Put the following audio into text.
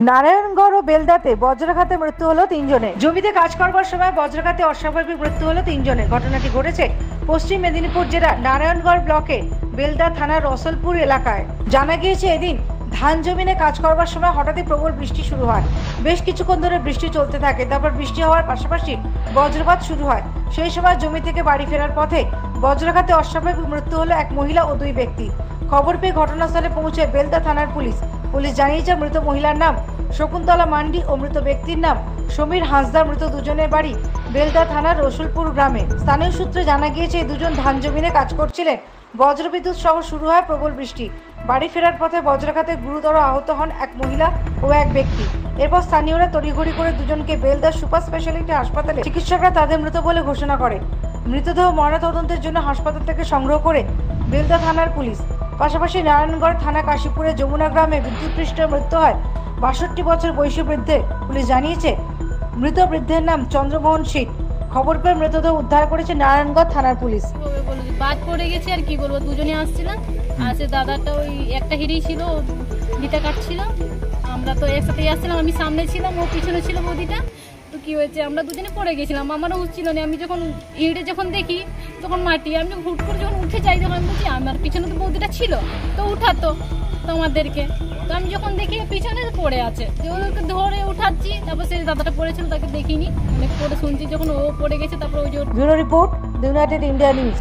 নারায়ণগড় ও বেলদাতে বজ্রাঘাতে মৃত্যু হলো তিনজনের। জমিতে কাজ করবার সময় বজ্রাঘাতে অস্বাভাবিক মৃত্যু হলো তিনজনের। ঘটনাটি ঘটেছে পশ্চিম মেদিনীপুর জেলার নারায়ণগড় ব্লকে বেলদা থানার রসলপুর এলাকায়। জানা গিয়েছে, এদিন ধান জমিনে কাজ করবার সময় হঠাৎই প্রবল বৃষ্টি শুরু হয়। বেশ কিছুক্ষণ ধরে বৃষ্টি চলতে থাকে, তারপর বৃষ্টি হওয়ার পাশাপাশি বজ্রপাত শুরু হয়। সেই সময় জমি থেকে বাড়ি ফেরার পথে বজ্রাঘাতে অস্বাভাবিক মৃত্যু হলো এক মহিলা ও দুই ব্যক্তি। খবর পেয়ে ঘটনাস্থলে পৌঁছে বেলদা থানার পুলিশ জানিয়েছে, মৃত মহিলার নাম শকুন্তলা মান্ডি ও মৃত ব্যক্তির নাম সমীর হাঁসদা। মৃত দুজনের বাড়ি বেলদা থানার রসুলপুর গ্রামে। স্থানীয় সূত্রে জানা গিয়েছে, এই দুজন ধান জমিনে কাজ করছিলেন। বজ্রবিদ্যুৎ সহ শুরু হয় প্রবল বৃষ্টি। বাড়ি ফেরার পথে বজ্রাঘাতে গুরুতর আহত হন এক মহিলা ও এক ব্যক্তি। এরপর স্থানীয়রা তড়িঘড়ি করে দুজনকে বেলদা সুপার স্পেশালিটি হাসপাতালে চিকিৎসকরা তাদের মৃত বলে ঘোষণা করে। মৃতদেহ ময়নাতদন্তের জন্য হাসপাতাল থেকে সংগ্রহ করে বেলদা থানার পুলিশ। পাশাপাশি নারায়ণগড় থানা কাশীপুরে যমুনা গ্রামে বিদ্যুৎপৃষ্ঠে মৃত্যু হয় 62 বছর বয়সী বৃদ্ধের। পুলিশ জানিয়েছে, মৃত বৃদ্ধের নাম চন্দ্রমোহন শীত। খবর পেয়ে মৃতদেহ উদ্ধার করেছে নারায়ণগড় থানার পুলিশ। বাদ পড়ে গেছে আর কি বলবো, দুজনে আসছিলাম। আসে দাদাটা ওই একটা হিড়ি ছিল, ভিটা কাটছিল। আমরা তো একসাথেই আসছিলাম, আমি সামনে ছিলাম, ও পিছনে ছিল বৌদিটা। তো কি হয়েছে, আমরা দুজনে পড়ে গেছিলাম। আমারও উঠছিল না। আমি যখন ইঁড়ে যখন দেখি তখন মাটি, আমি হুট করে যখন উঠে যাই, যখন আমি বলছি আমার পিছনে তো বৌদিটা ছিল, তো উঠাতো তোমাদেরকে। তো আমি যখন দেখি পিছনে পড়ে আছে, যে ওদেরকে ধরে উঠাচ্ছি, তারপর সেই দাদাটা পড়েছিল, তাকে দেখিনি, অনেক পরে শুনছি যখন ও পড়ে গেছে। তারপর ওই যে bureau report, United India news.